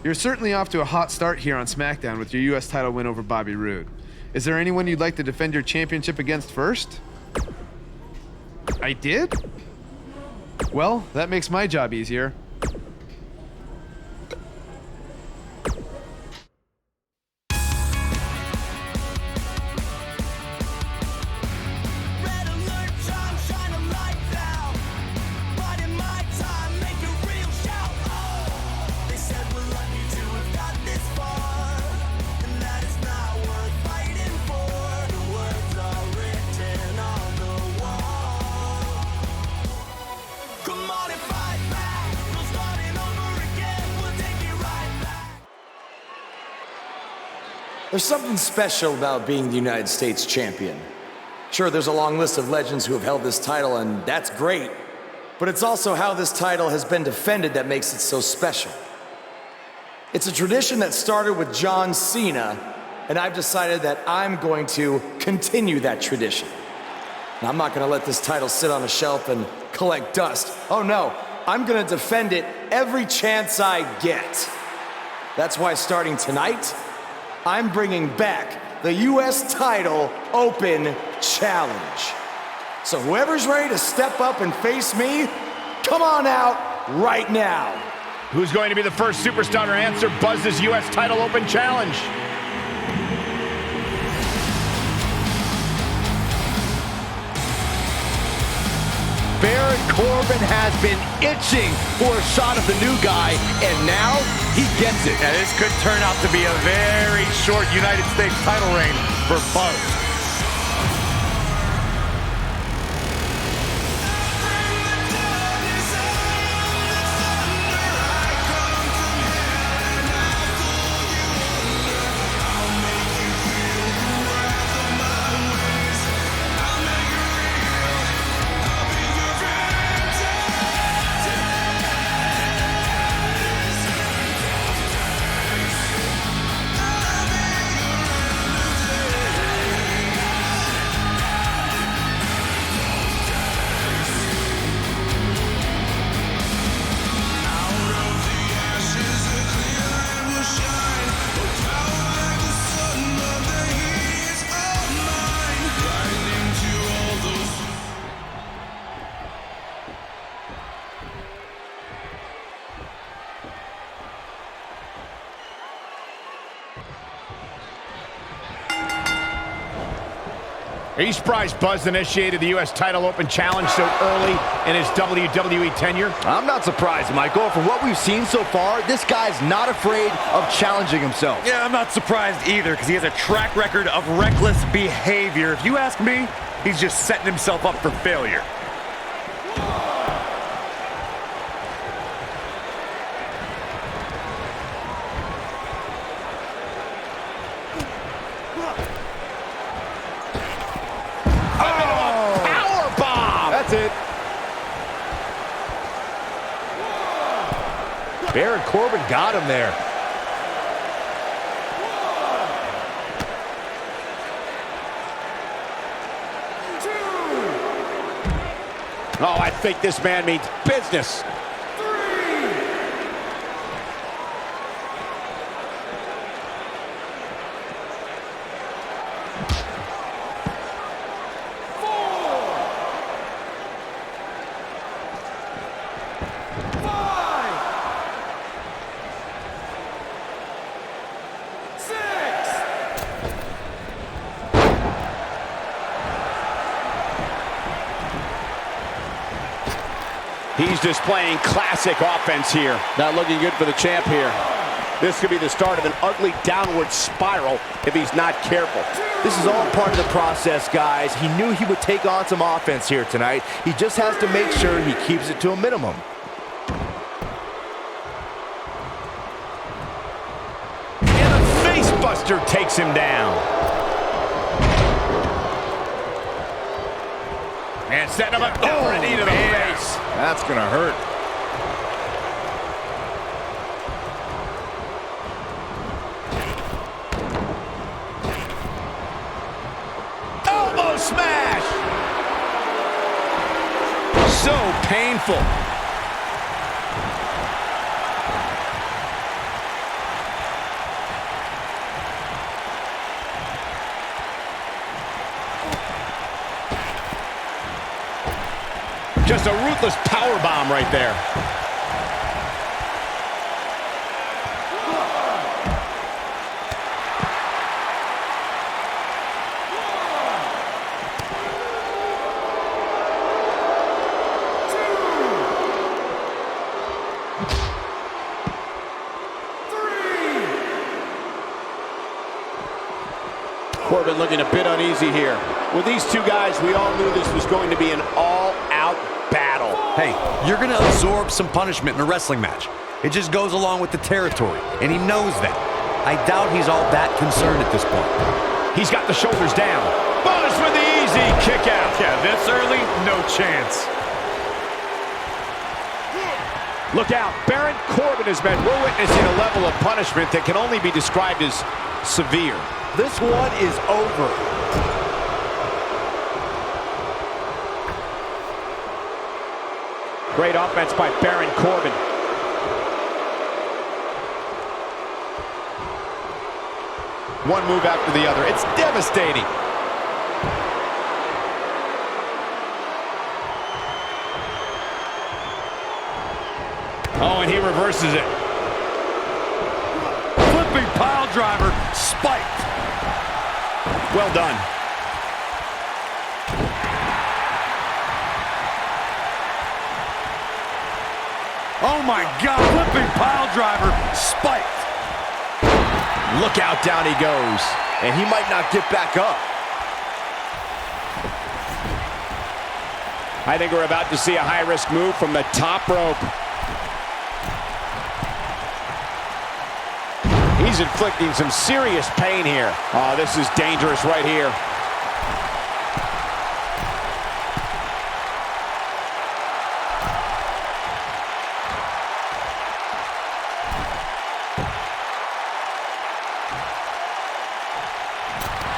You're certainly off to a hot start here on SmackDown with your U.S. title win over Bobby Roode. Is there anyone you'd like to defend your championship against first? I did? Well, that makes my job easier. There's something special about being the United States champion. Sure, there's a long list of legends who have held this title, and that's great. But it's also how this title has been defended that makes it so special. It's a tradition that started with John Cena, and I've decided that I'm going to continue that tradition. Now, I'm not gonna let this title sit on a shelf and collect dust. Oh no, I'm gonna defend it every chance I get. That's why starting tonight, I'm bringing back the U.S. Title Open Challenge. So whoever's ready to step up and face me, come on out right now. Who's going to be the first superstar to answer Buzz's U.S. Title Open Challenge? Baron Corbin has been itching for a shot at the new guy, and now he gets it. Yeah, this could turn out to be a very short United States title reign for Buzz. Are you surprised Buzz initiated the U.S. Title Open Challenge so early in his WWE tenure? I'm not surprised, Michael. From what we've seen so far, this guy's not afraid of challenging himself. Yeah, I'm not surprised either, because he has a track record of reckless behavior. If you ask me, he's just setting himself up for failure. Baron Corbin got him there. Oh, I think this man means business. He's displaying classic offense here. Not looking good for the champ here. This could be the start of an ugly downward spiral if he's not careful. This is all part of the process, guys. He knew he would take on some offense here tonight. He just has to make sure he keeps it to a minimum. And the face buster takes him down. And setting him up now for a knee to the face. That's gonna hurt. Elbow smash! So painful. Just a ruthless power bomb right there. Corbin looking a bit uneasy here. With these two guys, we all knew this was going to be an all-out battle. Hey, you're gonna absorb some punishment in a wrestling match. It just goes along with the territory, and he knows that. I doubt he's all that concerned at this point. He's got the shoulders down. Bonus with the easy kick out. Yeah, this early, no chance. Look out, Baron Corbin has been. We're witnessing a level of punishment that can only be described as severe. This one is over. Great offense by Baron Corbin. One move after the other. It's devastating. Oh, and he reverses it. Flipping pile driver, spiked. Well done. Oh my God, flipping pile driver, spiked. Look out, down he goes. And he might not get back up. I think we're about to see a high-risk move from the top rope. He's inflicting some serious pain here. Oh, this is dangerous right here.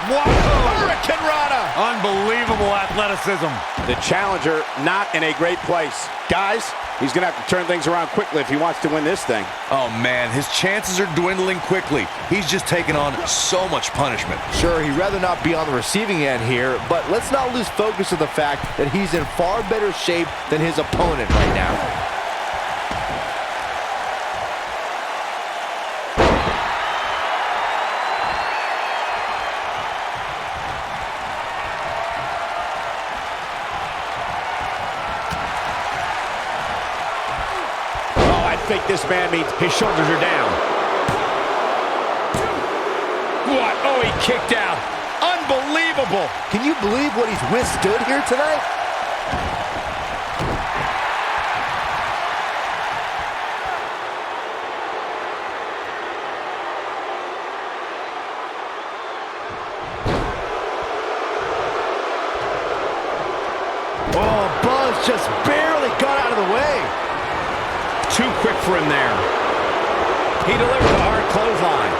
Hurricane Rana! Unbelievable athleticism. The challenger not in a great place. Guys, he's going to have to turn things around quickly if he wants to win this thing. Oh man, his chances are dwindling quickly. He's just taken on so much punishment. Sure, he'd rather not be on the receiving end here, but let's not lose focus of the fact that he's in far better shape than his opponent right now. I think this man means his shoulders are down. What? Oh, he kicked out. Unbelievable. Can you believe what he's withstood here tonight? Oh, Buzz just barely got out of the way. Too quick for him there. He delivers a hard clothesline.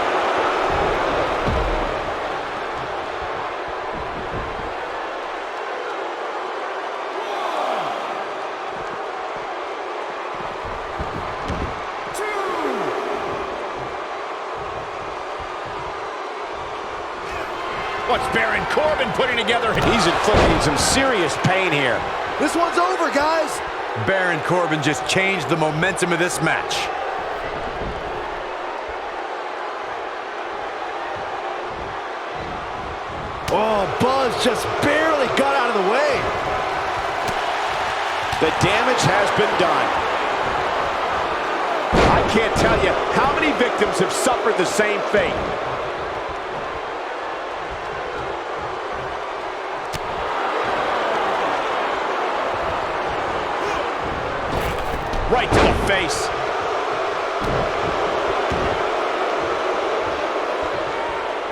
What's Baron Corbin putting together? He's inflicting some serious pain here. This one's over, guys. Baron Corbin just changed the momentum of this match. Oh, Buzz just barely got out of the way. The damage has been done. I can't tell you how many victims have suffered the same fate. Right to the face.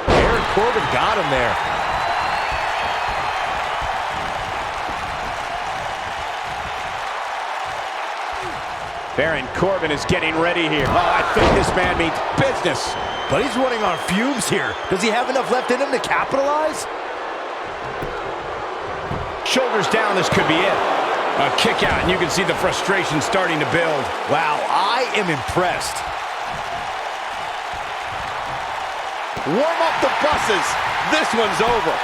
Baron Corbin got him there. Baron Corbin is getting ready here. Oh, I think this man means business. But he's running on fumes here. Does he have enough left in him to capitalize? Shoulders down, this could be it. A kick out, and you can see the frustration starting to build. Wow, I am impressed. Warm up the buses. This one's over.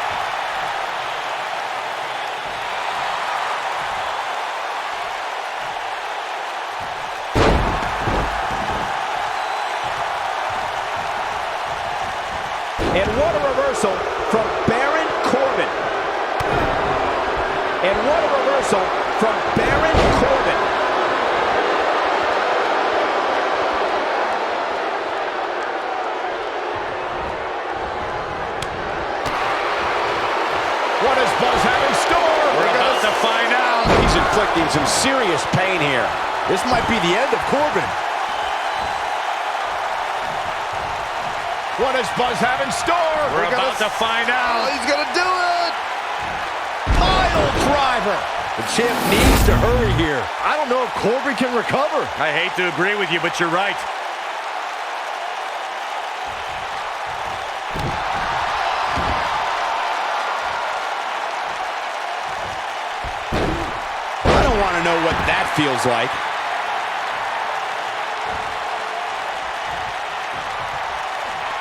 And what a reversal from Baron Corbin. And what a reversal from Baron Corbin. What does Buzz have in store? We're about to find out. He's inflicting some serious pain here. This might be the end of Corbin. What does Buzz have in store? We're about to find out. He's gonna do it! Pile driver. The champ needs to hurry here. I don't know if Corbin can recover. I hate to agree with you, but you're right. I don't want to know what that feels like.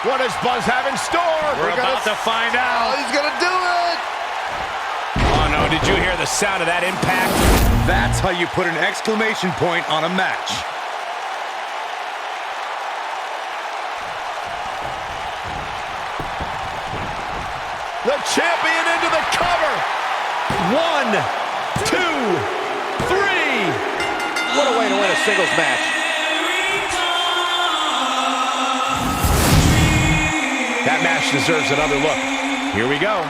What does Buzz have in store? We're about to find out. He's gonna do it! Oh no, did you hear the sound of that impact? That's how you put an exclamation point on a match. The champion into the cover. 1, 2, 3. What a way to win a singles match. That match deserves another look. Here we go.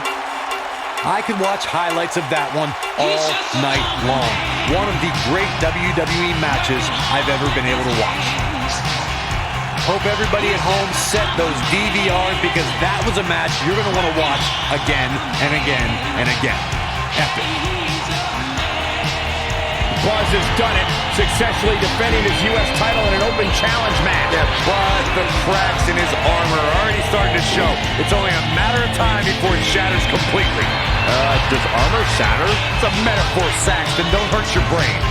I could watch highlights of that one all night long. One of the great WWE matches I've ever been able to watch. Hope everybody at home set those DVRs because that was a match you're going to want to watch again and again and again. Epic. Buzz has done it, successfully defending his U.S. title in an open challenge match. Yeah, but the cracks in his armor are already starting to show. It's only a matter of time before it shatters completely. Does armor shatter? It's a metaphor, Saxton. Don't hurt your brain.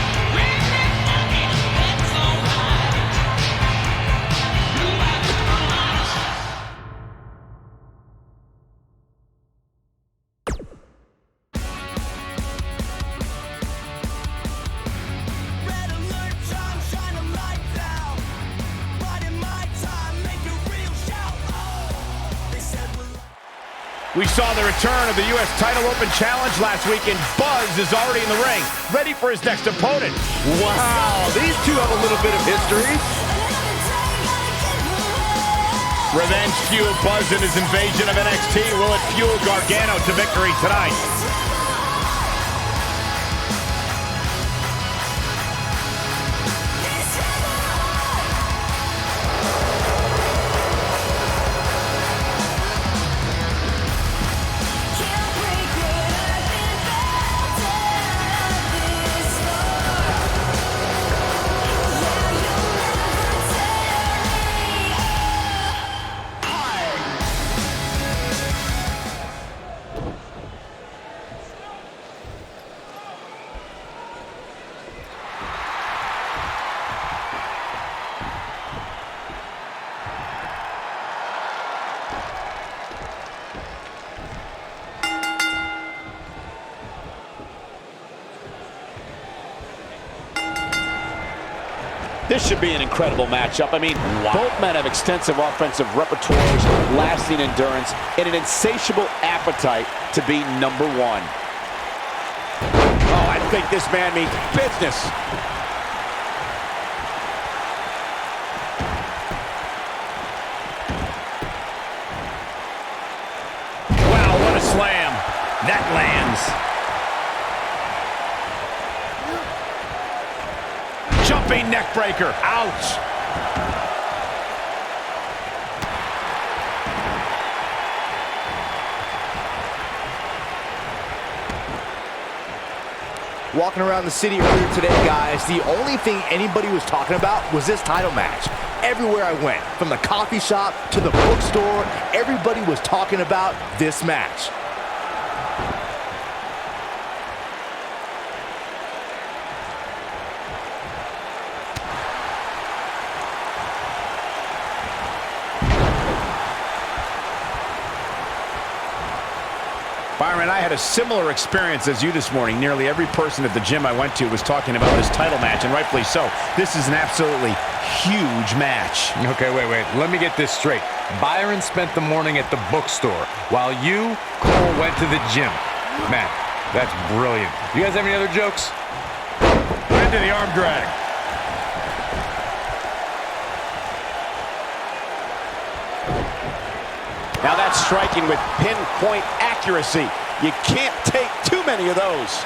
We saw the return of the U.S. title open challenge last week, and Buzz is already in the ring, ready for his next opponent. Wow, these two have a little bit of history. Revenge fueled Buzz in his invasion of NXT. Will it fuel Gargano to victory tonight? This should be an incredible matchup. I mean, both men have extensive offensive repertoires, lasting endurance, and an insatiable appetite to be number one. Oh, I think this man means business. Wow, what a slam. That lands. Jumping neck breaker. Ouch. Walking around the city earlier today, guys, the only thing anybody was talking about was this title match. Everywhere I went, from the coffee shop to the bookstore, everybody was talking about this match. Byron, I had a similar experience as you this morning. Nearly every person at the gym I went to was talking about this title match, and rightfully so. This is an absolutely huge match. Okay, wait. Let me get this straight. Byron spent the morning at the bookstore, while you, Cole, went to the gym. Man, that's brilliant. You guys have any other jokes? Into the arm drag. Now that's striking with pinpoint accuracy. You can't take too many of those.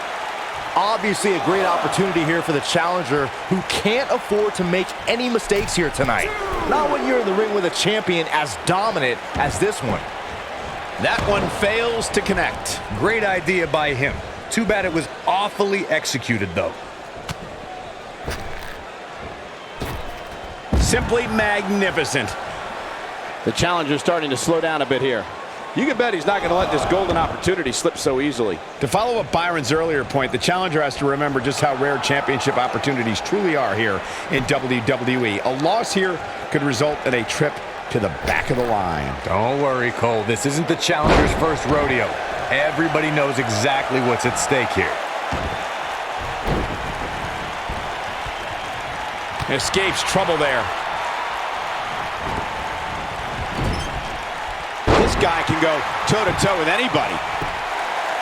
Obviously a great opportunity here for the challenger, who can't afford to make any mistakes here tonight. Not when you're in the ring with a champion as dominant as this one. That one fails to connect. Great idea by him. Too bad it was awfully executed, though. Simply magnificent. The challenger's starting to slow down a bit here. You can bet he's not going to let this golden opportunity slip so easily. To follow up Byron's earlier point, the challenger has to remember just how rare championship opportunities truly are here in WWE. A loss here could result in a trip to the back of the line. Don't worry, Cole. This isn't the challenger's first rodeo. Everybody knows exactly what's at stake here. Escapes trouble there. This guy can go toe-to-toe with anybody.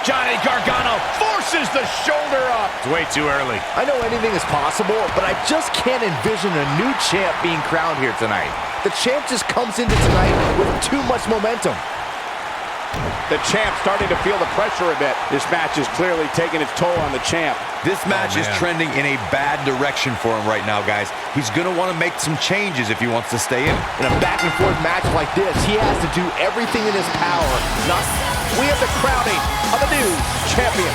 Johnny Gargano forces the shoulder up. It's way too early. I know anything is possible, but I just can't envision a new champ being crowned here tonight. The champ just comes into tonight with too much momentum. The champ starting to feel the pressure a bit. This match is clearly taking its toll on the champ. This match is trending in a bad direction for him right now, guys. He's going to want to make some changes if he wants to stay in. In a back-and-forth match like this, he has to do everything in his power. We have the crowning of a new champion.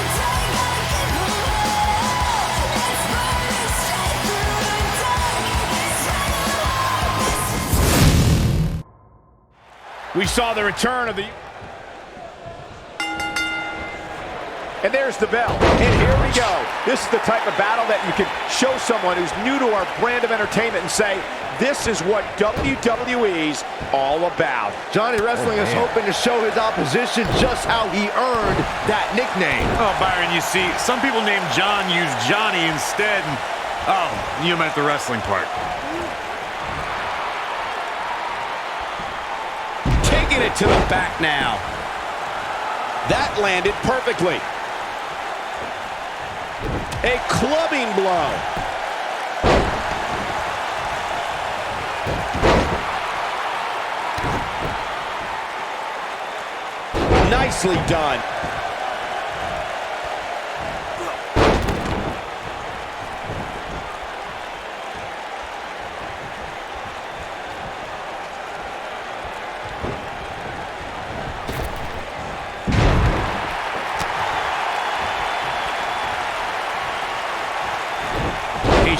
We saw the return of the... And there's the bell. And here we go. This is the type of battle that you can show someone who's new to our brand of entertainment and say, this is what WWE's all about. Johnny Wrestling is hoping to show his opposition just how he earned that nickname. Oh, Byron, you see, some people named John use Johnny instead. And, oh, you meant the wrestling part. Taking it to the back now. That landed perfectly. A clubbing blow. Nicely done.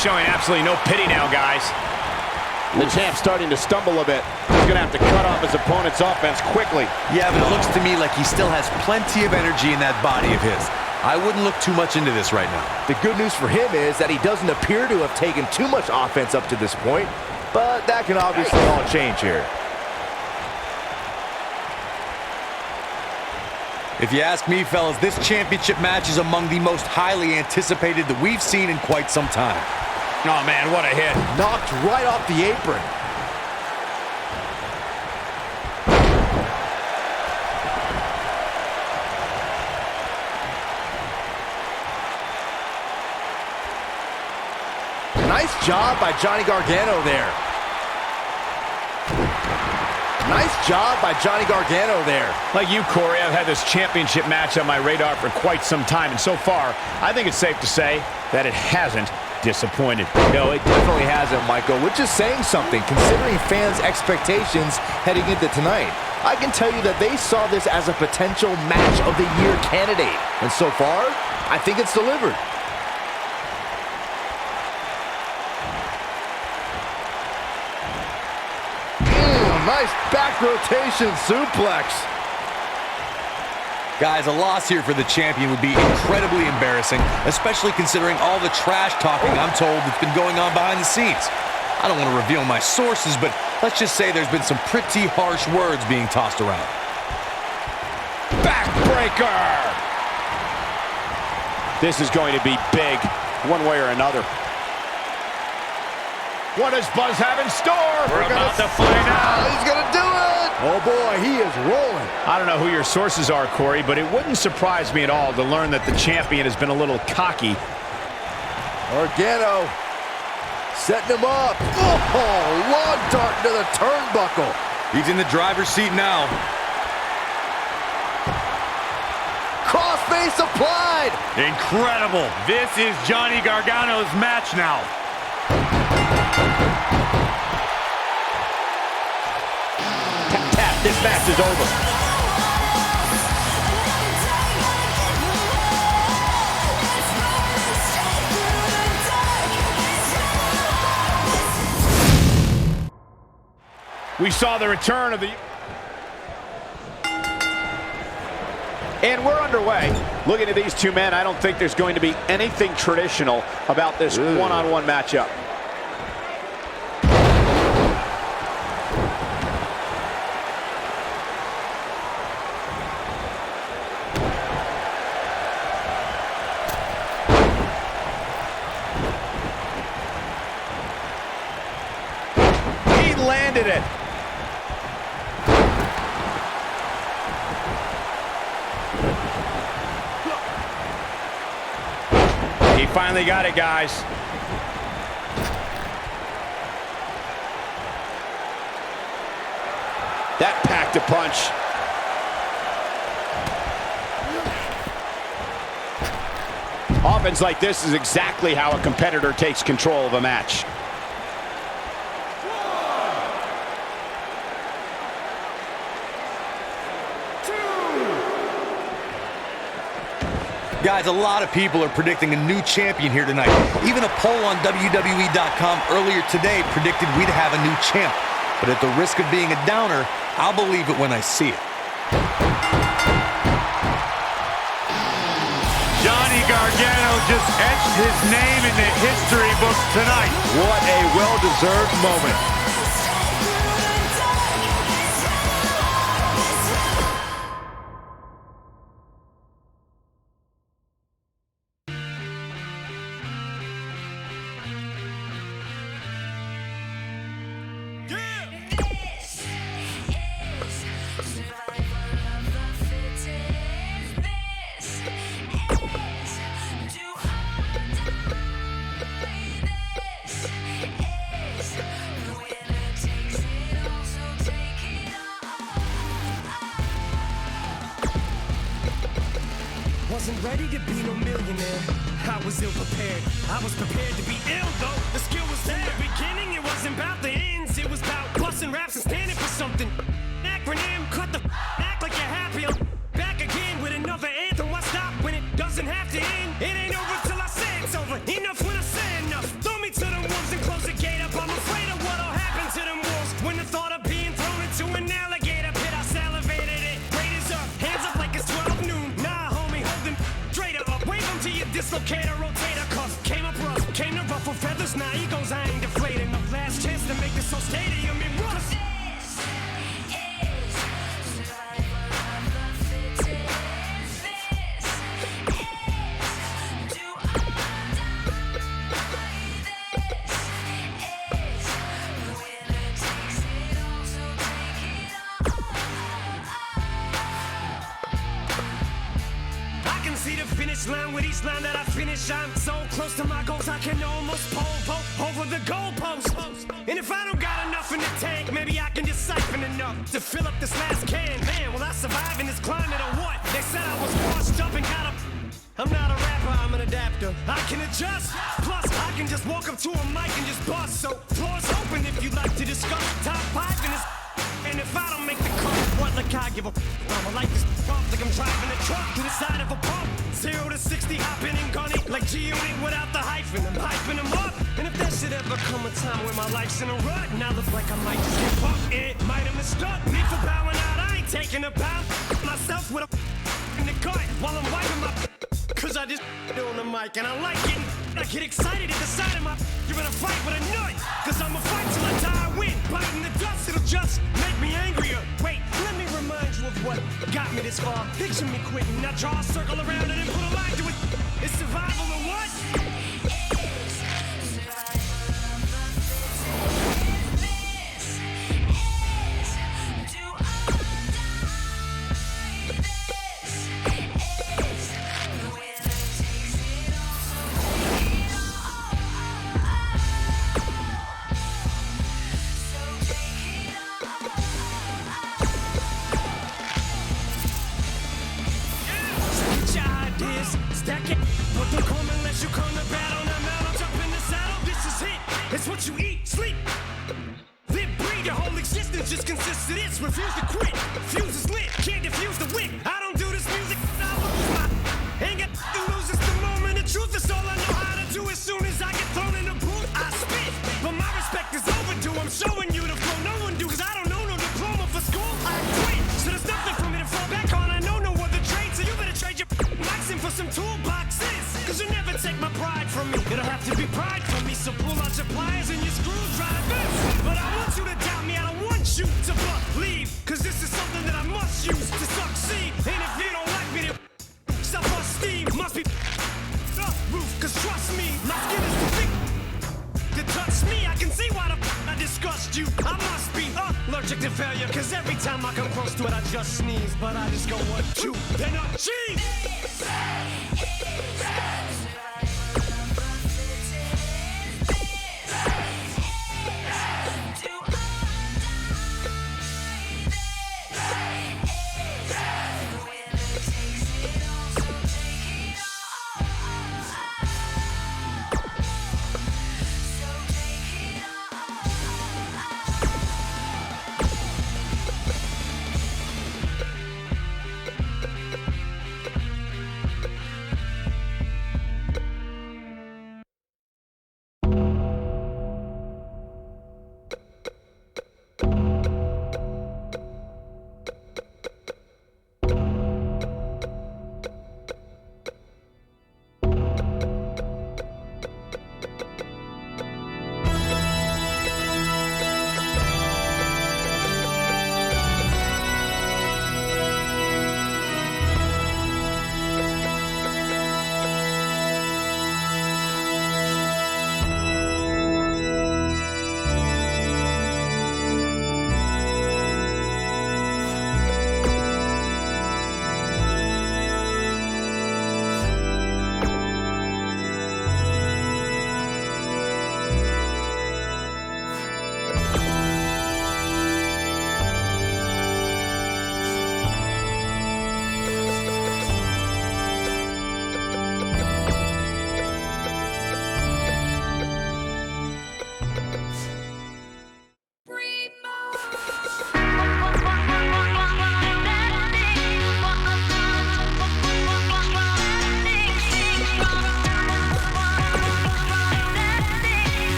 Showing absolutely no pity now, guys. The champ's starting to stumble a bit. He's going to have to cut off his opponent's offense quickly. Yeah, but it looks to me like he still has plenty of energy in that body of his. I wouldn't look too much into this right now. The good news for him is that he doesn't appear to have taken too much offense up to this point, but that can obviously all change here. If you ask me, fellas, this championship match is among the most highly anticipated that we've seen in quite some time. Oh, man, what a hit. Knocked right off the apron. Nice job by Johnny Gargano there. Nice job by Johnny Gargano there. Like you, Corey, I've had this championship match on my radar for quite some time, and so far, I think it's safe to say that it hasn't disappointed. No, it definitely hasn't, Michael, which is saying something, considering fans' expectations heading into tonight. I can tell you that they saw this as a potential match of the year candidate, and so far, I think it's delivered. Nice back rotation suplex. Guys, a loss here for the champion would be incredibly embarrassing, especially considering all the trash talking I'm told that's been going on behind the scenes. I don't want to reveal my sources, but let's just say there's been some pretty harsh words being tossed around. Backbreaker! This is going to be big, one way or another. What does Buzz have in store? We're about to find out. He's gonna do it! Oh boy, he is rolling. I don't know who your sources are, Corey, but it wouldn't surprise me at all to learn that the champion has been a little cocky. Organo setting him up. Oh, long dart into the turnbuckle. He's in the driver's seat now. Crossface applied. Incredible. This is Johnny Gargano's match now. Tap, tap. This match is over. We saw the return of the... And we're underway. Looking at these two men, I don't think there's going to be anything traditional about this one-on-one matchup. He landed it. He finally got it, guys. That packed a punch. Offense like this is exactly how a competitor takes control of a match. Guys, a lot of people are predicting a new champion here tonight. Even a poll on WWE.com earlier today predicted we'd have a new champ. But at the risk of being a downer, I'll believe it when I see it. Johnny Gargano just etched his name in the history books tonight. What a well-deserved moment. Wasn't ready to be no millionaire. I was ill prepared. I was prepared to be ill though. The skill was there. The beginning, it wasn't about the ends. It was about busting raps and standing for something. Acronym, cut the act like you're happy. I'm back again with another anthem. Why stop when it doesn't have to end? It ain't over till I say it's over. Enough when I say enough. Throw me to the wolves and close the gate up. I'm afraid of what'll happen to them wolves when the thought of being thrown into an alligator pit. I salivated it. Raiders up, hands up like it's 12 noon. Nah, homie, holding straight up. Wave them to your dislocator, rotator cuff. Came up rough, came to ruffle feathers. Now egos, I ain't deflated. No last chance to make this whole stadium in rust. See the finish line with each line that I finish. I'm so close to my goals I can almost pole over the goalpost. And if I don't got enough in the tank, maybe I can just siphon enough to fill up this last can. Man, will I survive in this climate or what? They said I was washed up and got up. I'm not a rapper, I'm an adapter. I can adjust. Plus, I can just walk up to a mic and just bust. So, floor's open if you'd like to discuss top 5 in this. And if I don't make the cut, what like I give a I'ma like this off like I'm driving a truck to the side of a pump. 0 to 60, hopping and gunning like G-Unit without the hyphen. I'm hyping them up. And if there should ever come a time where my life's in a rut, now look like I might just give up. It might have mistook me for bowing out. I ain't taking a bow. Myself with a in the gut while I'm wiping my cause I just on the mic and I like it. I get excited at the sight of my you're in a fight with a nut. Cause I'ma fight till I die, I win. Biting the dust, it'll just make me angrier. Wait, let me remind you of what got me this far. Picture me quitting, now draw a circle around it and put a line to it. It's survival or what? get your ideas, stack it, but don't come unless you come to battle. Now mount, jump in the saddle, this is it. It's what you eat, sleep, live, breathe. Your whole existence just consists of this. Refuse to quit, fuse is lit, can't defuse the wick. I don't do this music, I lose my. Ain't got to lose, it's the moment of truth. It's all I know how to do. As soon as I get thrown in the booth, I spit. But my respect is overdue. I'm showing you the flow no one do, cause I don't know no diploma for school. I quit, so there's nothing for me to fall back on. I know no other trade, so you better trade your mics in for some toolboxes. Cause you'll never take my pride from me. It'll have to be pride from me. So pull out your pliers and your screwdrivers. But I want you to doubt me, I don't want you to believe. Cause this is something that I must use to succeed. And if you don't like me, then self-esteem must be the roof. Cause trust me, my skin is too thick to touch me. I can see why the I disgust you. I must be allergic to failure. Cause every time I come close to it, I just sneeze. But I just go 1, 2, then achieve.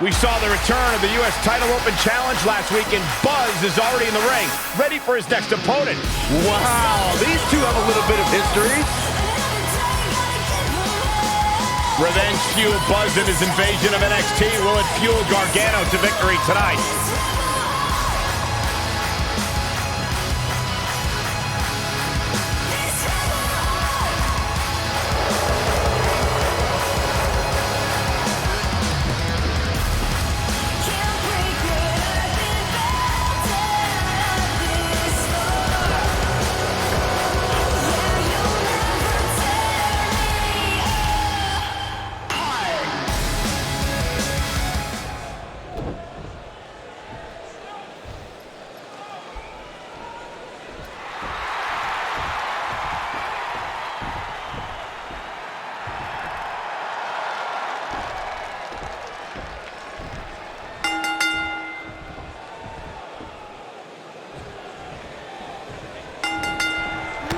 We saw the return of the U.S. Title Open Challenge last week, and Buzz is already in the ring, ready for his next opponent. Wow, these two have a little bit of history. Revenge fueled Buzz in his invasion of NXT. Will it fuel Gargano to victory tonight?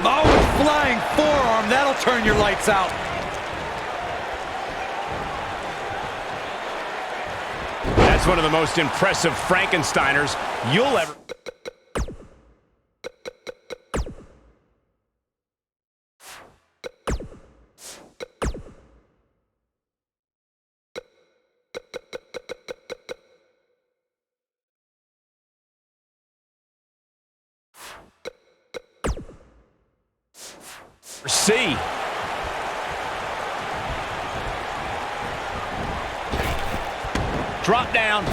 Oh, flying forearm, that'll turn your lights out. That's one of the most impressive Frankensteiners you'll ever... see. Drop down.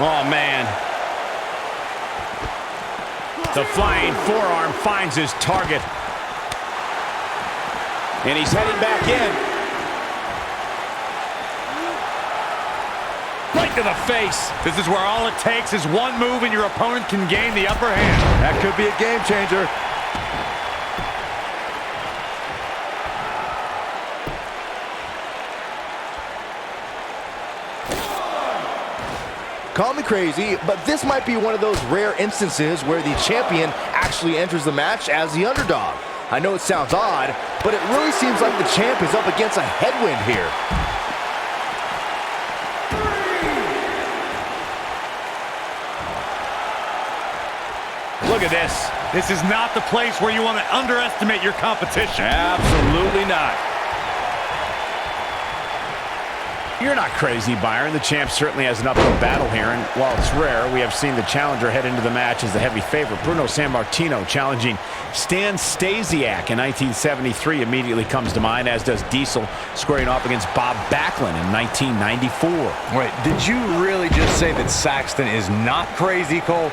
Oh, man. The flying forearm finds his target. And he's heading back in. Right to the face. This is where all it takes is one move and your opponent can gain the upper hand. That could be a game changer. Call me crazy, but this might be one of those rare instances where the champion actually enters the match as the underdog. I know it sounds odd, but it really seems like the champ is up against a headwind here. Look at this. This is not the place where you want to underestimate your competition. Absolutely not. You're not crazy, Byron. The champ certainly has an uphill battle here, and while it's rare, we have seen the challenger head into the match as the heavy favorite. Bruno Sammartino challenging Stan Stasiak in 1973 immediately comes to mind, as does Diesel squaring off against Bob Backlund in 1994. Wait, did you really just say that Saxton is not crazy, Cole?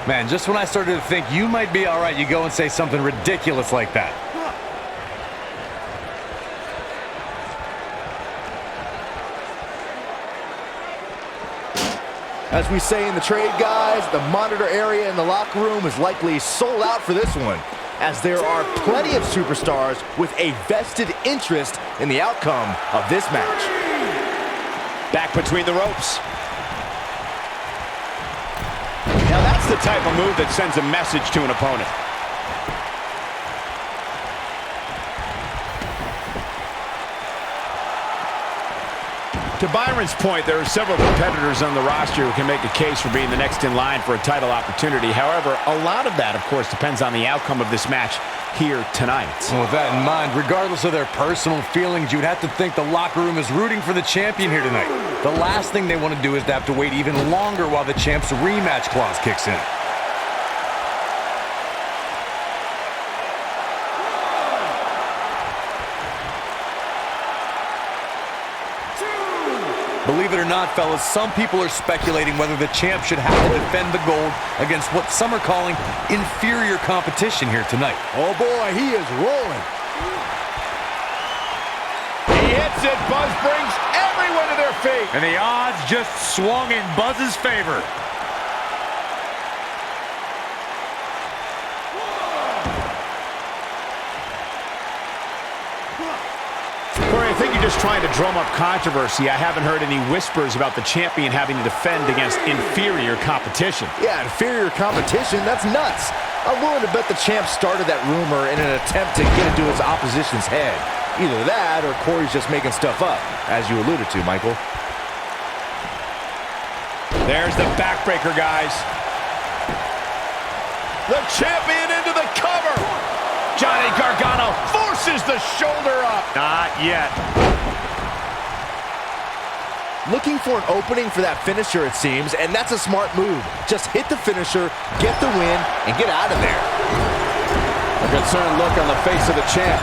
Man, just when I started to think you might be all right, you go and say something ridiculous like that. As we say in the trade, guys, the monitor area in the locker room is likely sold out for this one, as there are plenty of superstars with a vested interest in the outcome of this match. Back between the ropes. Now that's the type of move that sends a message to an opponent. To Byron's point, there are several competitors on the roster who can make a case for being the next in line for a title opportunity. However, a lot of that, of course, depends on the outcome of this match here tonight. Well, with that in mind, regardless of their personal feelings, you'd have to think the locker room is rooting for the champion here tonight. The last thing they want to do is to have to wait even longer while the champ's rematch clause kicks in. Believe it or not, fellas, some people are speculating whether the champ should have to defend the gold against what some are calling inferior competition here tonight. Oh boy, he is rolling. He hits it. Buzz brings everyone to their feet. And the odds just swung in Buzz's favor. Corey, I think you're just trying to drum up controversy. I haven't heard any whispers about the champion having to defend against inferior competition. Yeah, inferior competition, that's nuts. I'm willing to bet the champ started that rumor in an attempt to get into his opposition's head. Either that or Corey's just making stuff up, as you alluded to, Michael. There's the backbreaker, guys. The champion into the cover. Johnny Gargano forces the shoulder up. Not yet. Looking for an opening for that finisher, it seems, and that's a smart move. Just hit the finisher, get the win, and get out of there. A concerned look on the face of the champ,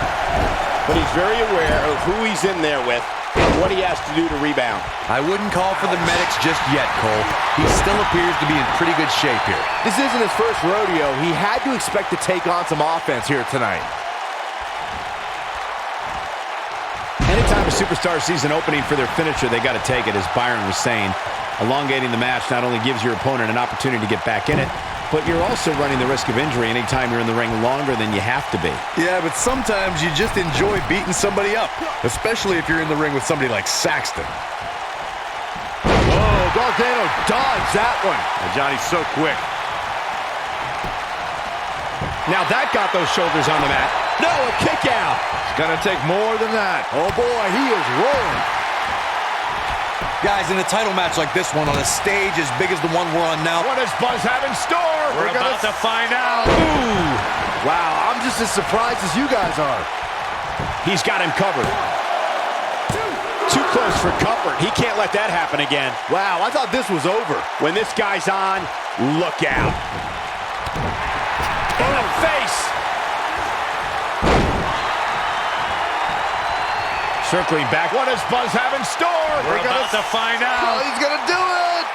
but he's very aware of who he's in there with and what he has to do to rebound. I wouldn't call for the medics just yet, Cole. He still appears to be in pretty good shape here. This isn't his first rodeo. He had to expect to take on some offense here tonight. Anytime a superstar sees an opening for their finisher, they got to take it, as Byron was saying. Elongating the match not only gives your opponent an opportunity to get back in it, but you're also running the risk of injury anytime you're in the ring longer than you have to be. Yeah, but sometimes you just enjoy beating somebody up, especially if you're in the ring with somebody like Saxton. Oh, Gargano dodged that one. Johnny's so quick. Now that got those shoulders on the mat. No, a kick out. It's gonna take more than that. Oh boy, he is rolling. Guys, in a title match like this one on a stage as big as the one we're on now, What does Buzz have in store? We're about to find out. Ooh. Wow, I'm just as surprised as you guys are. He's got him covered. Too close for comfort. He can't let that happen again. Wow, I thought this was over. When this guy's on, look out. In the face. Circling back. What does Buzz have in store? We're about to find Oh, out. he's gonna do it.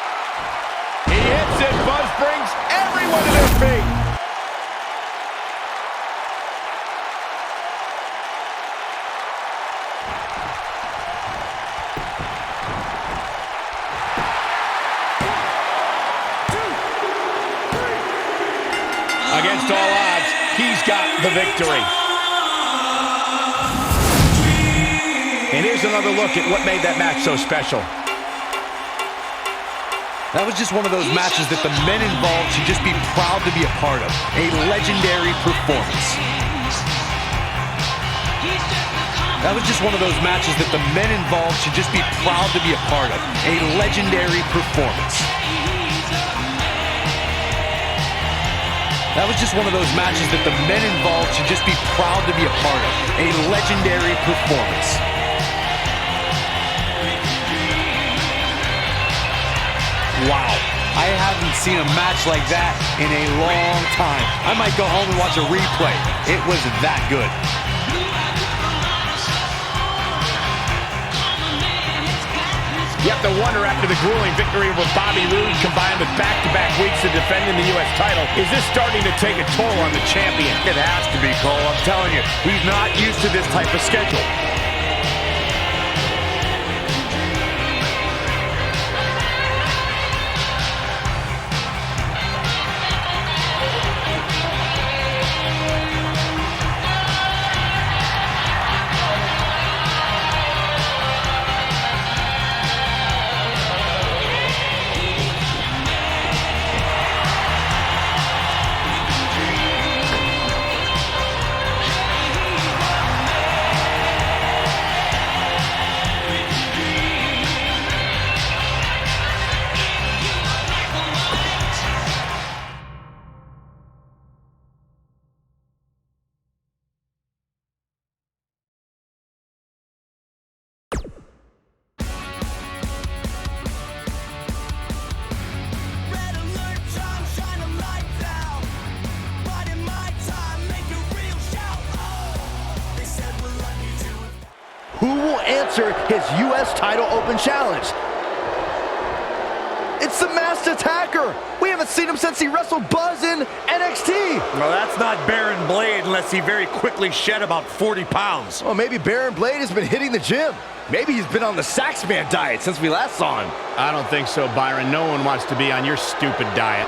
Against all odds, he's got the victory. And here's another look at what made that match so special. That was just one of those matches that the men involved should just be proud to be a part of. A legendary performance. That was just one of those matches that the men involved should just be proud to be a part of. A legendary performance. That was just one of those matches that the men involved should just be proud to be a part of. A legendary performance. Wow. I haven't seen a match like that in a long time. I might go home and watch a replay. It was that good. You have to wonder, after the grueling victory over Bobby Roode combined with back-to-back weeks of defending the U.S. title, is this starting to take a toll on the champion? It has to be, Cole. I'm telling you, he's not used to this type of schedule. Who will answer his U.S. title open challenge? It's the Masked Attacker. We haven't seen him since he wrestled Buzz in NXT. Well, that's not Baron Blade unless he very quickly shed about 40 pounds. Well, maybe Baron Blade has been hitting the gym. Maybe he's been on the Saxman diet since we last saw him. I don't think so, Byron. No one wants to be on your stupid diet.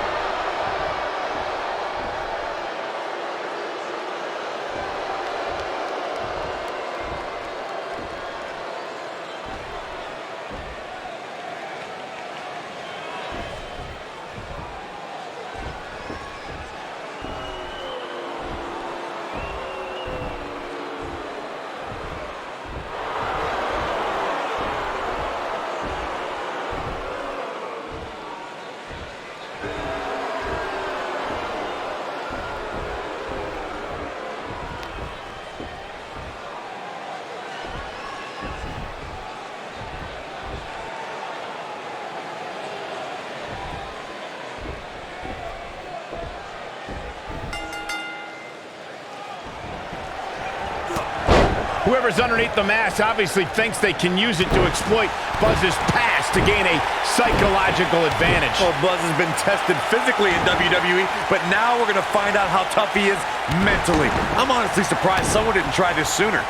Whoever's underneath the mask obviously thinks they can use it to exploit Buzz's past to gain a psychological advantage. Well, Buzz has been tested physically in WWE, but now we're going to find out how tough he is mentally. I'm honestly surprised someone didn't try this sooner.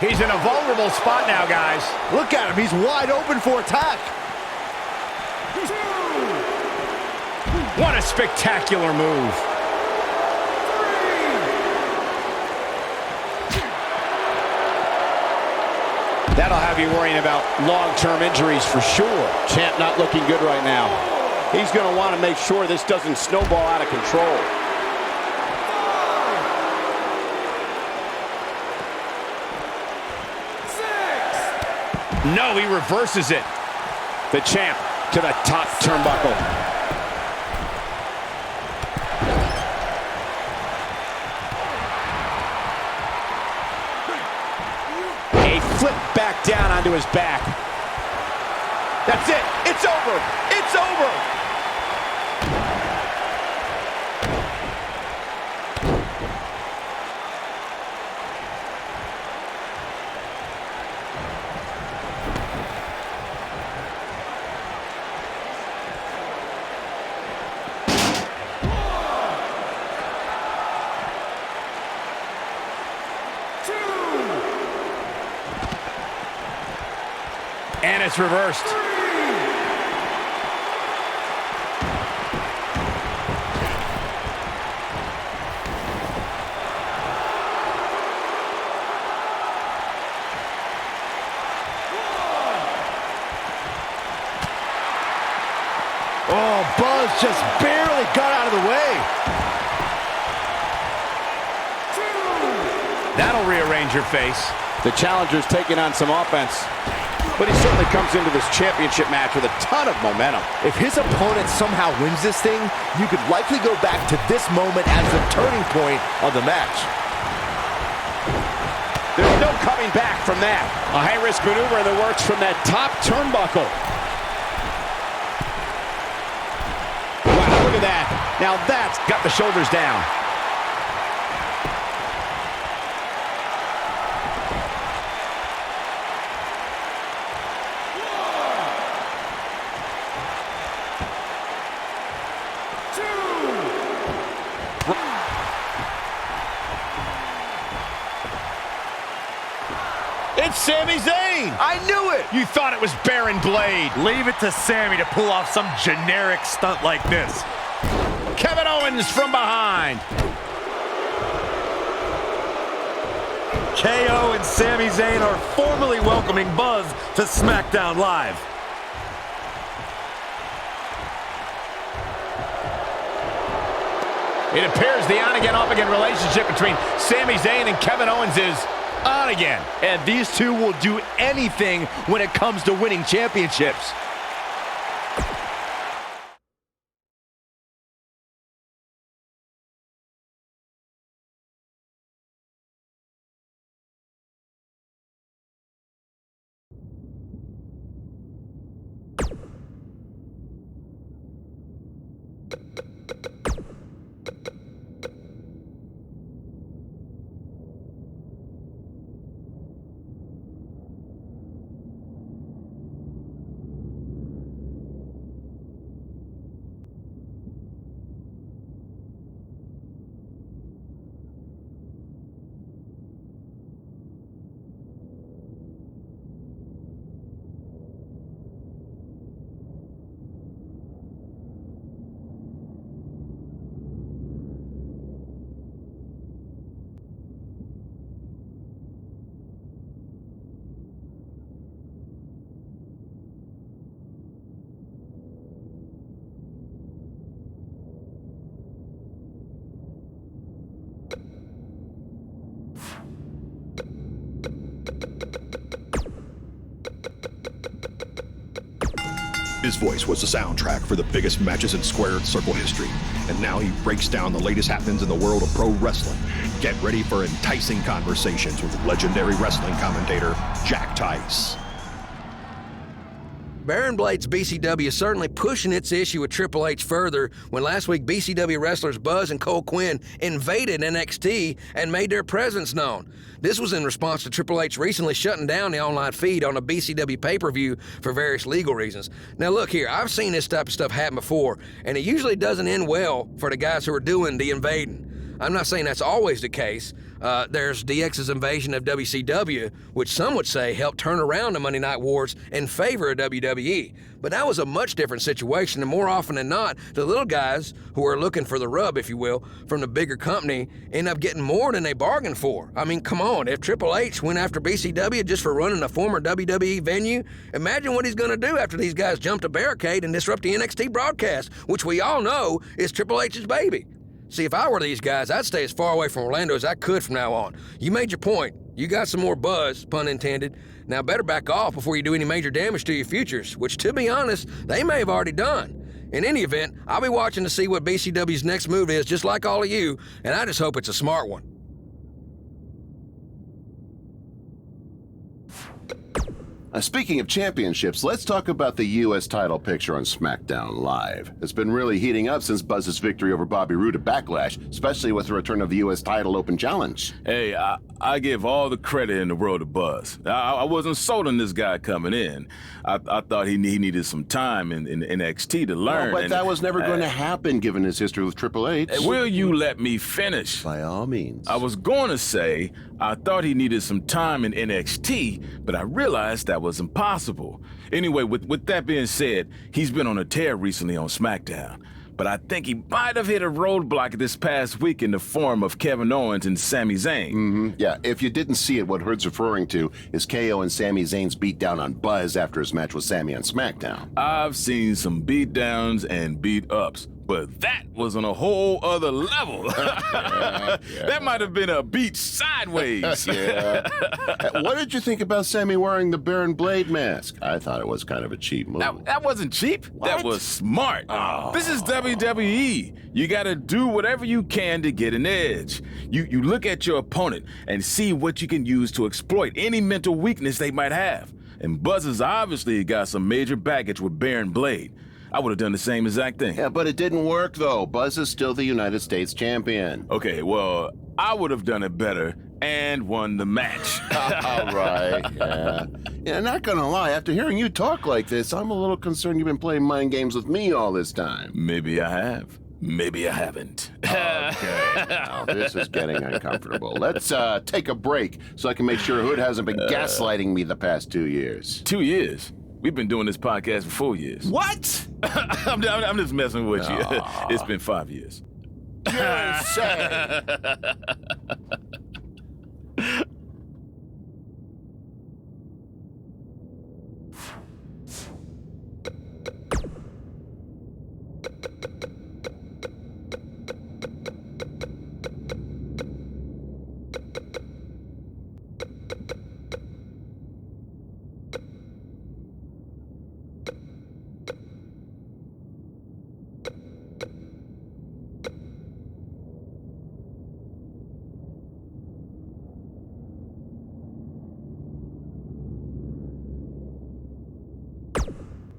He's in a vulnerable spot now, guys. Look at him. He's wide open for attack. What a spectacular move. That'll have you worrying about long-term injuries for sure. Champ not looking good right now. He's going to want to make sure this doesn't snowball out of control. No, he reverses it. The champ to the top turnbuckle. A flip back down onto his back. That's it. It's over. It's over. And it's reversed. Oh, Buzz just barely got out of the way. That'll rearrange your face. The challenger's taking on some offense, but he certainly comes into this championship match with a ton of momentum. If his opponent somehow wins this thing, you could likely go back to this moment as the turning point of the match. There's no coming back from that. A high-risk maneuver in the works from that top turnbuckle. Wow, look at that. Now that's got the shoulders down. It's Sami Zayn! I knew it! You thought it was Baron Blade. Leave it to Sami to pull off some generic stunt like this. Kevin Owens from behind. KO and Sami Zayn are formally welcoming Buzz to SmackDown Live. It appears the on-again, off-again relationship between Sami Zayn and Kevin Owens is on again. And these two will do anything when it comes to winning championships. His voice was the soundtrack for the biggest matches in squared circle history, and now he breaks down the latest happenings in the world of pro wrestling. Get ready for enticing conversations with legendary wrestling commentator Jack Tice. Baron Blade's BCW is certainly pushing its issue with Triple H further when last week BCW wrestlers Buzz and Cole Quinn invaded NXT and made their presence known. This was in response to Triple H recently shutting down the online feed on a BCW pay-per-view for various legal reasons. Now look here, I've seen this type of stuff happen before, and it usually doesn't end well for the guys who are doing the invading. I'm not saying that's always the case. There's DX's invasion of WCW, which some would say helped turn around the Monday Night Wars in favor of WWE. But that was a much different situation, and more often than not, the little guys who are looking for the rub, if you will, from the bigger company end up getting more than they bargained for. I mean, come on, if Triple H went after BCW just for running a former WWE venue, imagine what he's gonna do after these guys jump the barricade and disrupt the NXT broadcast, which we all know is Triple H's baby. See, if I were these guys, I'd stay as far away from Orlando as I could from now on. You made your point. You got some more buzz, pun intended. Now better back off before you do any major damage to your futures, which, to be honest, they may have already done. In any event, I'll be watching to see what BCW's next move is, just like all of you, and I just hope it's a smart one. Speaking of championships, let's talk about the U.S. title picture on SmackDown Live. It's been really heating up since Buzz's victory over Bobby Roode at Backlash, especially with the return of the U.S. title open challenge. Hey, I give all the credit in the world to Buzz. I wasn't sold on this guy coming in. I thought he needed some time in NXT to learn. But that was never going to happen given his history with Triple H. Will you let me finish? By all means. I was going to say, I thought he needed some time in NXT, but I realized that was impossible. Anyway, with that being said, he's been on a tear recently on SmackDown. But I think he might have hit a roadblock this past week in the form of Kevin Owens and Sami Zayn. Yeah, if you didn't see it, what Hood's referring to is KO and Sami Zayn's beatdown on Buzz after his match with Sami on SmackDown. I've seen some beatdowns and beat-ups, but that was on a whole other level. That might have been a beat sideways. Yeah. What did you think about Sami wearing the Baron Blade mask? I thought it was kind of a cheap move. That wasn't cheap. What? That was smart. Oh. This is WWE. You gotta do whatever you can to get an edge. You look at your opponent and see what you can use to exploit any mental weakness they might have. And Buzz has obviously got some major baggage with Baron Blade. I would have done the same exact thing. Yeah, but it didn't work, though. Buzz is still the United States champion. Okay, well, I would have done it better and won the match. All right, yeah. Yeah, not gonna lie, after hearing you talk like this, I'm a little concerned you've been playing mind games with me all this time. Maybe I have. Maybe I haven't. Okay, now this is getting uncomfortable. Let's take a break so I can make sure Hood hasn't been gaslighting me the past 2 years. 2 years? We've been doing this podcast for 4 years. What? I'm just messing with you. It's been 5 years. You're insane.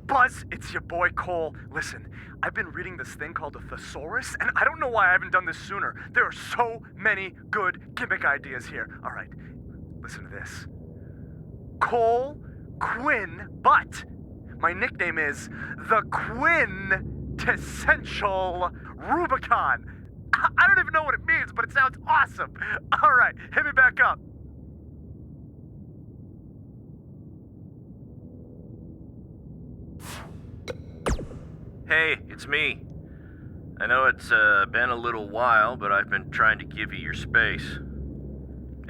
Buzz, it's your boy Cole. Listen, I've been reading this thing called a thesaurus, and I don't know why I haven't done this sooner. There are so many good gimmick ideas here. All right, listen to this. Cole Quinn Butt. My nickname is the Quintessential Rubicon. I don't even know what it means, but it sounds awesome. All right, hit me back up. Hey, it's me. I know it's been a little while, but I've been trying to give you your space.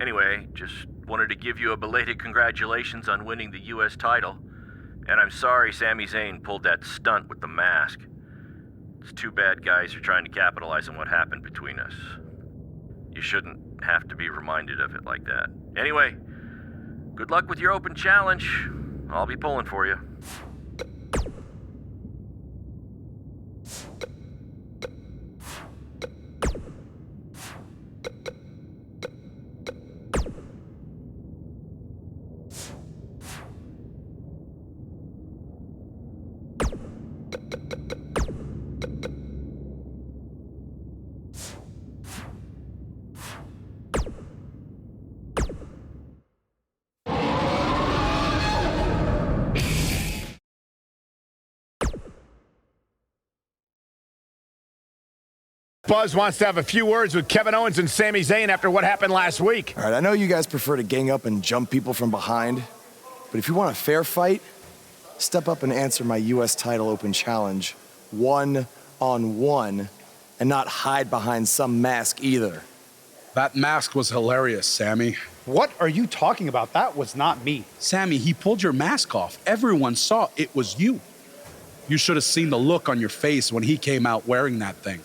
Anyway, just wanted to give you a belated congratulations on winning the U.S. title. And I'm sorry Sami Zayn pulled that stunt with the mask. It's too bad guys are trying to capitalize on what happened between us. You shouldn't have to be reminded of it like that. Anyway, good luck with your open challenge. I'll be pulling for you. Buzz wants to have a few words with Kevin Owens and Sami Zayn after what happened last week. All right, I know you guys prefer to gang up and jump people from behind, but if you want a fair fight, step up and answer my U.S. title open challenge, 1-on-1, and not hide behind some mask either. That mask was hilarious, Sami. What are you talking about? That was not me. Sami, he pulled your mask off. Everyone saw it was you. You should have seen the look on your face when he came out wearing that thing.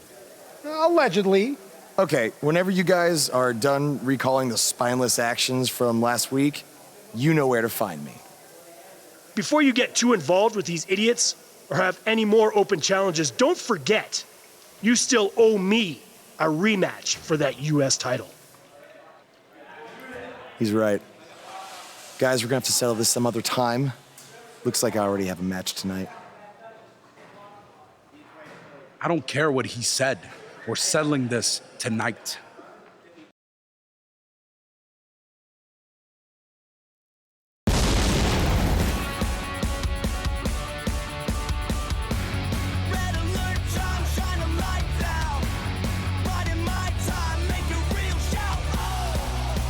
Allegedly. Okay, whenever you guys are done recalling the spineless actions from last week, you know where to find me. Before you get too involved with these idiots or have any more open challenges, don't forget, you still owe me a rematch for that U.S. title. He's right. Guys, we're gonna have to settle this some other time. Looks like I already have a match tonight. I don't care what he said. We're settling this tonight.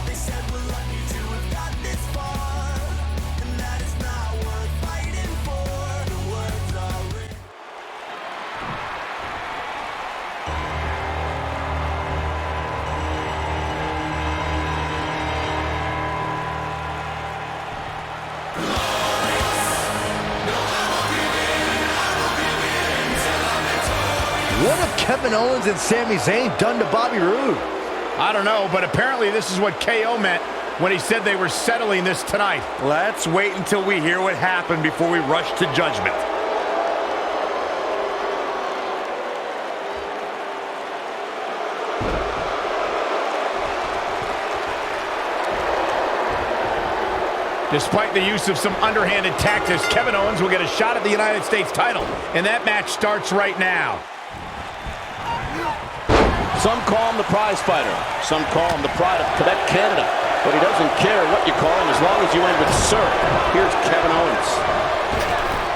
They said What have Kevin Owens and Sami Zayn done to Bobby Roode? I don't know, but apparently this is what KO meant when he said they were settling this tonight. Let's wait until we hear what happened before we rush to judgment. Despite the use of some underhanded tactics, Kevin Owens will get a shot at the United States title, and that match starts right now. Some call him the prize fighter. Some call him the pride of Quebec, Canada. But he doesn't care what you call him as long as you end with Sir. Here's Kevin Owens.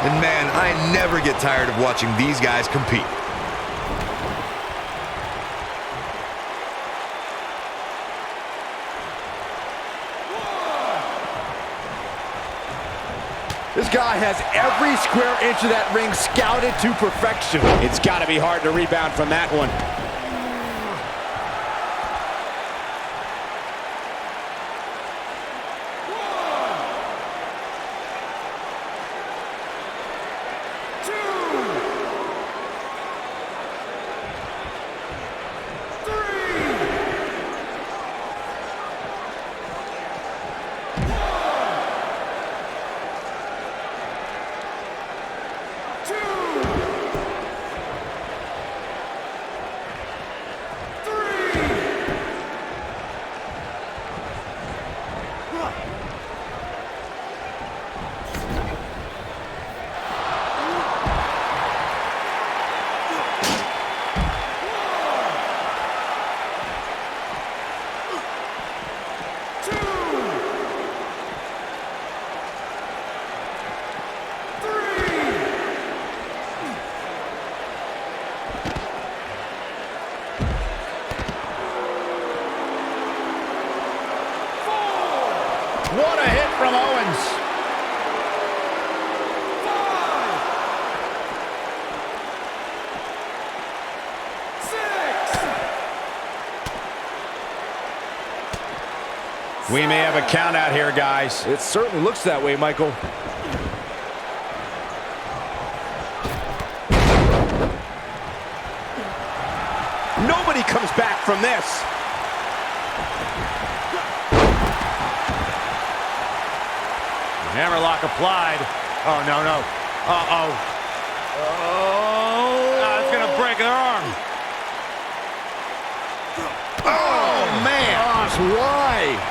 And man, I never get tired of watching these guys compete. This guy has every square inch of that ring scouted to perfection. It's got to be hard to rebound from that one. What a hit from Owens. 5, 6. We may have a count out here, guys. It certainly looks that way, Michael. Nobody comes back from this. Hammerlock applied. Oh, no, no. Uh-oh. Oh. It's going to break their arm. Oh, man. Gosh, why?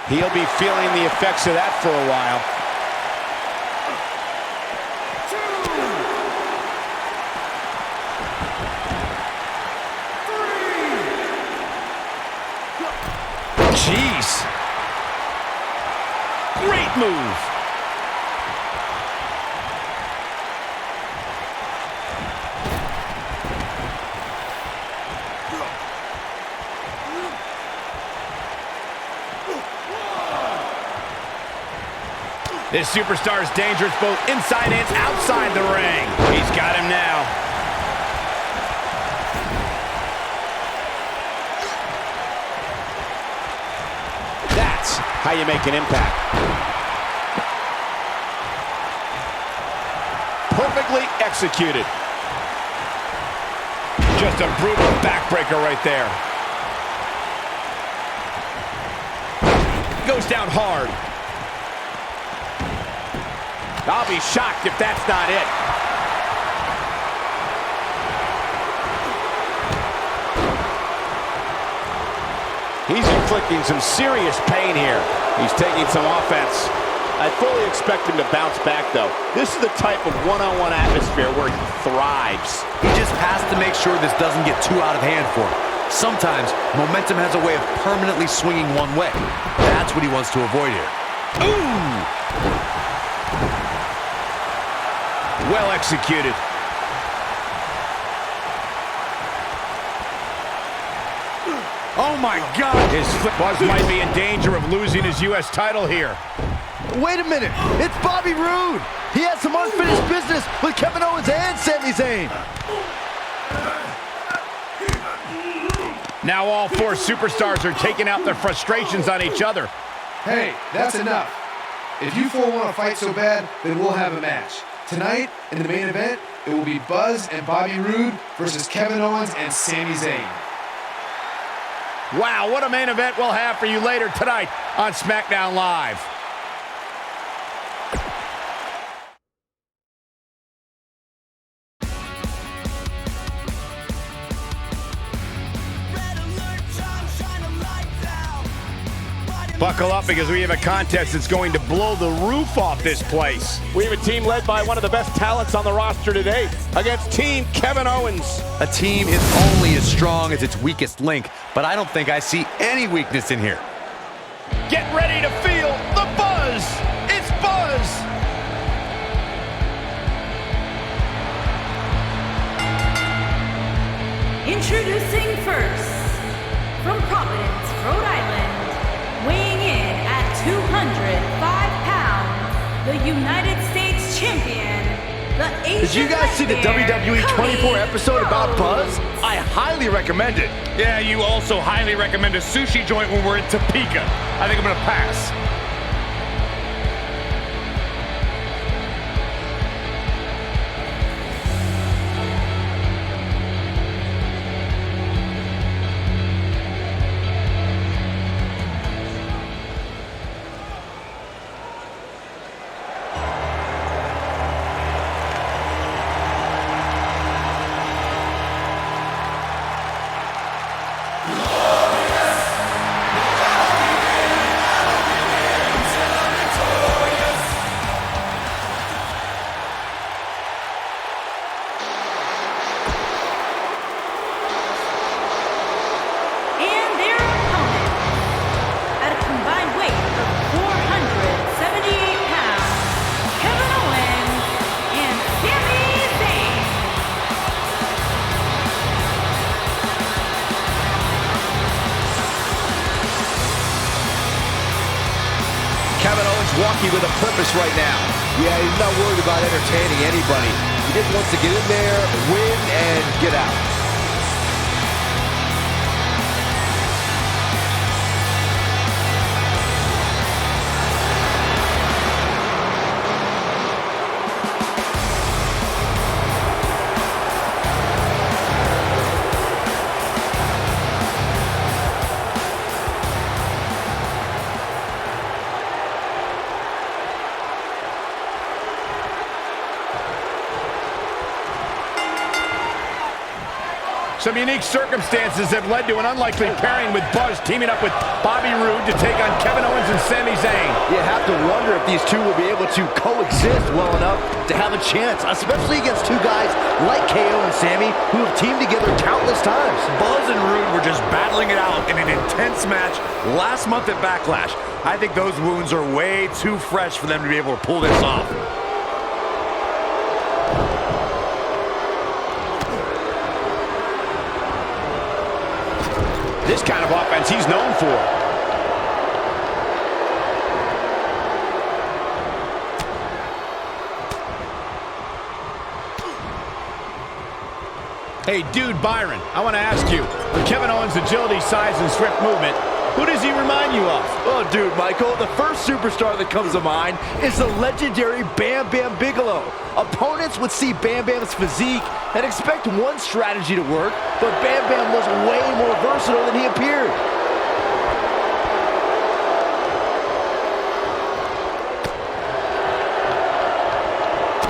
He'll be feeling the effects of that for a while. Jeez. Great move. This superstar is dangerous both inside and outside the ring. He's got him now. That's how you make an impact. Perfectly executed. Just a brutal backbreaker right there. Goes down hard. I'll be shocked if that's not it. He's inflicting some serious pain here. He's taking some offense. I fully expect him to bounce back, though. This is the type of one-on-one atmosphere where he thrives. He just has to make sure this doesn't get too out of hand for him. Sometimes, momentum has a way of permanently swinging one way. That's what he wants to avoid here. Ooh! Well executed. Oh my God! His Buzz might be in danger of losing his U.S. title here. Wait a minute! It's Bobby Roode! He has some unfinished business with Kevin Owens and Sami Zayn! Now all four superstars are taking out their frustrations on each other. Hey, that's enough. If you four want to fight so bad, then we'll have a match. Tonight, in the main event, it will be Buzz and Bobby Roode versus Kevin Owens and Sami Zayn. Wow, what a main event we'll have for you later tonight on SmackDown Live. Buckle up because we have a contest that's going to blow the roof off this place. We have a team led by one of the best talents on the roster today against Team Kevin Owens. A team is only as strong as its weakest link, but I don't think I see any weakness in here. Get ready to feel the buzz. It's Buzz. Introducing first, from Providence, Rhode Island, weighing in at 205 pounds, the United States champion, the Asian Did you guys see the WWE 24 episode about Buzz? I highly recommend it. Yeah, you also highly recommend a sushi joint when we're in Topeka. I think I'm gonna pass. Walking with a purpose right now. Yeah, he's not worried about entertaining anybody. He just wants to get in there, win, and get out. Some unique circumstances have led to an unlikely pairing with Buzz teaming up with Bobby Roode to take on Kevin Owens and Sami Zayn. You have to wonder if these two will be able to coexist well enough to have a chance, especially against two guys like KO and Sami who have teamed together countless times. Buzz and Roode were just battling it out in an intense match last month at Backlash. I think those wounds are way too fresh for them to be able to pull this off. This kind of offense he's known for. Hey, dude Byron, I want to ask you, with Kevin Owens' agility, size, and swift movement, who does he remind you of? Oh, dude, Michael, the first superstar that comes to mind is the legendary Bam Bam Bigelow. Opponents would see Bam Bam's physique and expect one strategy to work, but Bam Bam was way more versatile than he appeared.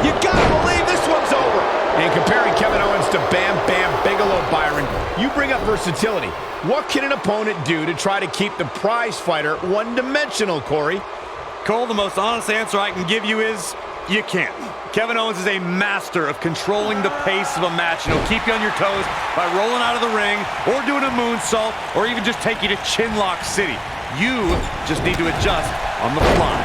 You gotta believe this one's over. And comparing Kevin Owens to Bam Bam Bigelow, Byron, you bring up versatility. What can an opponent do to try to keep the prize fighter one-dimensional, Corey? Cole, the most honest answer I can give you is you can't. Kevin Owens is a master of controlling the pace of a match, and he'll keep you on your toes by rolling out of the ring or doing a moonsault or even just take you to Chinlock City. You just need to adjust on the fly.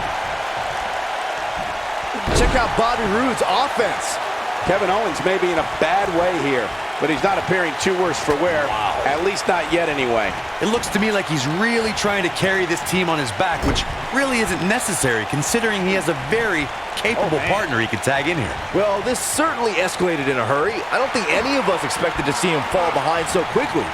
Check out Bobby Roode's offense. Kevin Owens may be in a bad way here, but he's not appearing too worse for wear. Wow. At least not yet anyway. It looks to me like he's really trying to carry this team on his back, which really isn't necessary considering he has a very capable partner he could tag in here. Well, this certainly escalated in a hurry. I don't think any of us expected to see him fall behind so quickly.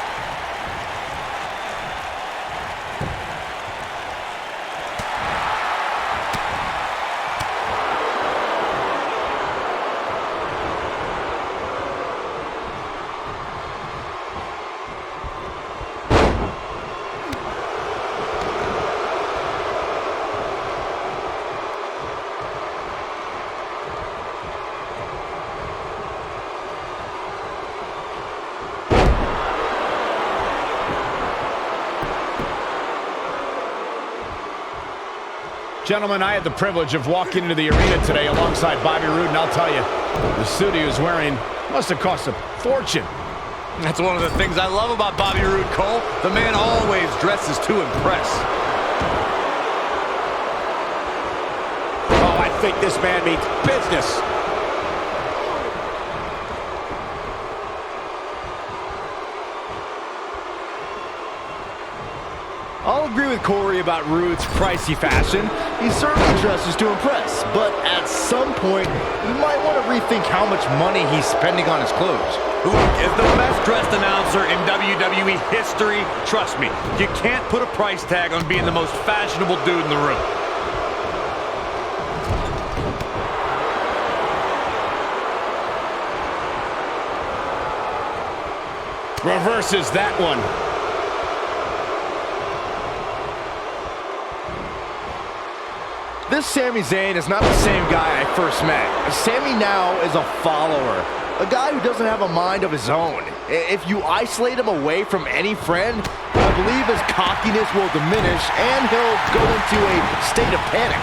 Gentlemen, I had the privilege of walking into the arena today alongside Bobby Roode, and I'll tell you, the suit he was wearing must have cost a fortune. That's one of the things I love about Bobby Roode, Cole. The man always dresses to impress. Oh, I think this man means business. I'll agree with Corey about Roode's pricey fashion. He certainly dresses to impress, but at some point, you might want to rethink how much money he's spending on his clothes. Who is the best dressed announcer in WWE history? Trust me, you can't put a price tag on being the most fashionable dude in the room. Reverses that one. This Sami Zayn is not the same guy I first met. Sami now is a follower, a guy who doesn't have a mind of his own. If you isolate him away from any friend, I believe his cockiness will diminish and he'll go into a state of panic.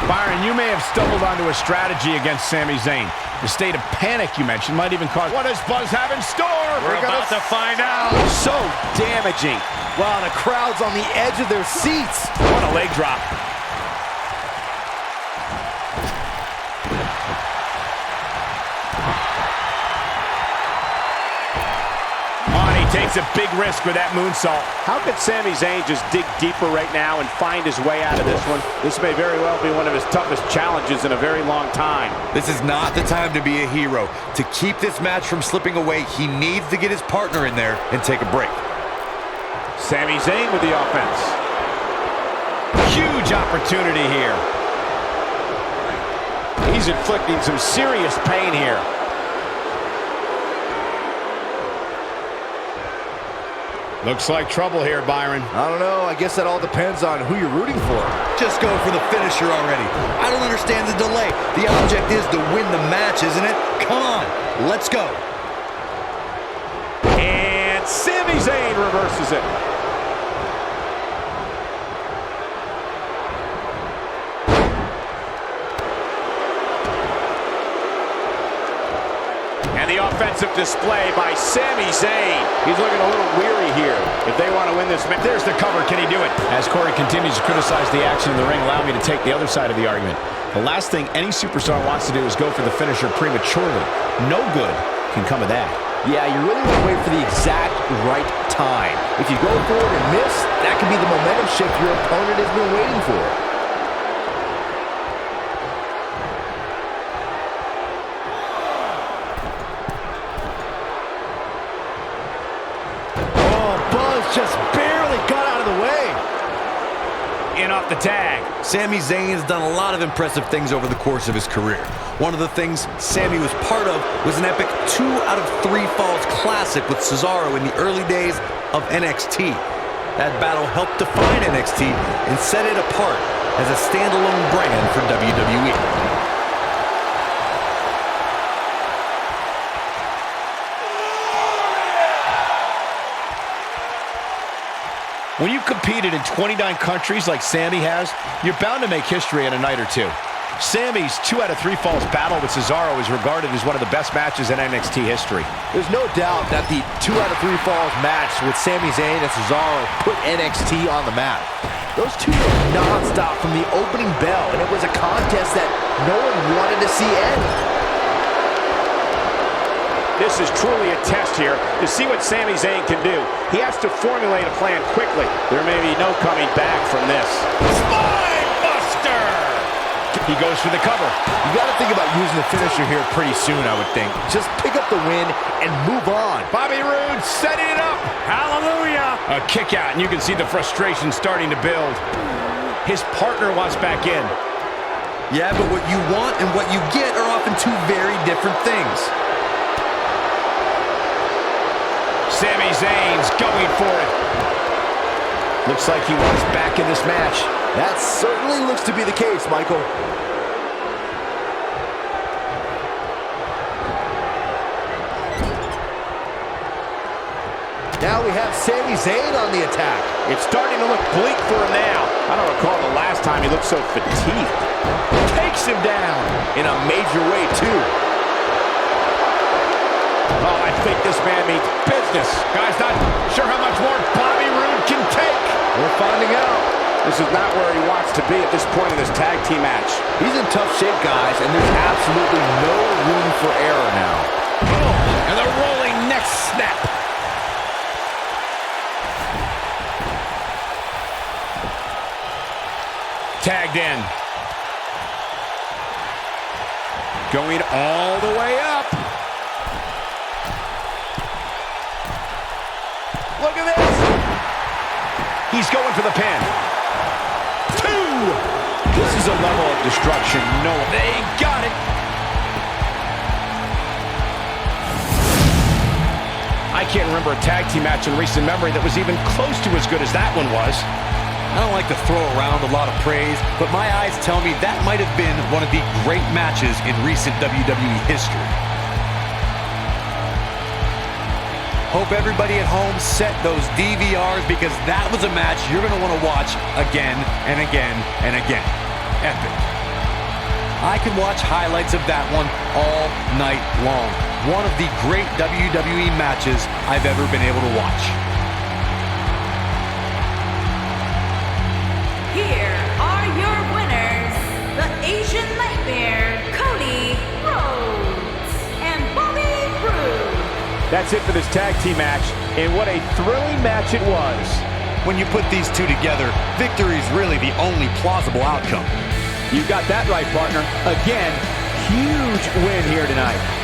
Byron, you may have stumbled onto a strategy against Sami Zayn. The state of panic you mentioned might even cause... What does Buzz have in store? We're about to find out. So damaging. Wow, the crowd's on the edge of their seats. What a leg drop. Takes a big risk with that moonsault. How could Sami Zayn just dig deeper right now and find his way out of this one? This may very well be one of his toughest challenges in a very long time. This is not the time to be a hero. To keep this match from slipping away, he needs to get his partner in there and take a break. Sami Zayn with the offense. Huge opportunity here. He's inflicting some serious pain here. Looks like trouble here, Byron. I don't know. I guess that all depends on who you're rooting for. Just go for the finisher already. I don't understand the delay. The object is to win the match, isn't it? Come on, let's go. And Sami Zayn reverses it. And the offensive display by Sami Zayn. He's looking a little weary here if they want to win this match. There's the cover. Can he do it? As Corey continues to criticize the action in the ring, allow me to take the other side of the argument. The last thing any superstar wants to do is go for the finisher prematurely. No good can come of that. Yeah, you really want to wait for the exact right time. If you go for it and miss, that can be the momentum shift your opponent has been waiting for. Just barely got out of the way. In off the tag. Sami Zayn has done a lot of impressive things over the course of his career. One of the things Sami was part of was an epic 2 out of 3 Falls Classic with Cesaro in the early days of NXT. That battle helped define NXT and set it apart as a standalone brand for WWE. When you've competed in 29 countries like Sami has, you're bound to make history in a night or two. Sami's 2 out of 3 Falls battle with Cesaro is regarded as one of the best matches in NXT history. There's no doubt that the 2 out of 3 Falls match with Sami Zayn and Cesaro put NXT on the map. Those two were non-stop from the opening bell, and it was a contest that no one wanted to see end. This is truly a test here to see what Sami Zayn can do. He has to formulate a plan quickly. There may be no coming back from this. Spine Buster! He goes for the cover. You got to think about using the finisher here pretty soon, I would think. Just pick up the win and move on. Bobby Roode setting it up. Hallelujah! A kick out, and you can see the frustration starting to build. His partner wants back in. Yeah, but what you want and what you get are often two very different things. Sami Zayn's going for it. Looks like he wants back in this match. That certainly looks to be the case, Michael. Now we have Sami Zayn on the attack. It's starting to look bleak for him now. I don't recall the last time he looked so fatigued. Takes him down in a major way, too. Oh, I think this man means business. Guy's not sure how much more Bobby Roode can take. We're finding out. This is not where he wants to be at this point in this tag team match. He's in tough shape, guys, and there's absolutely no room for error now. Boom, and the rolling neck snap. Tagged in. Going all the way up. Look at this. He's going for the pin. 2. This is a level of destruction. No, they got it. I can't remember a tag team match in recent memory that was even close to as good as that one was. I don't like to throw around a lot of praise, but my eyes tell me that might have been one of the great matches in recent WWE history. Hope everybody at home set those DVRs because that was a match you're going to want to watch again and again and again. Epic. I could watch highlights of that one all night long. One of the great WWE matches I've ever been able to watch. Here are your winners, the Asian Nightmare, Cody Rhodes, and Bobby Roode. That's it for this tag team match, and what a thrilling match it was. When you put these two together, victory is really the only plausible outcome. You got that right, partner. Again, huge win here tonight.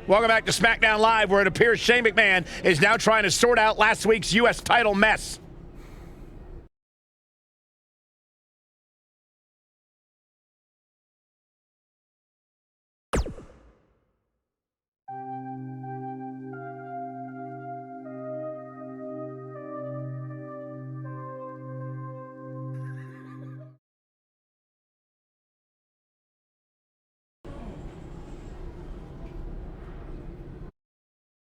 Welcome back to SmackDown Live, where it appears Shane McMahon is now trying to sort out last week's U.S. title mess.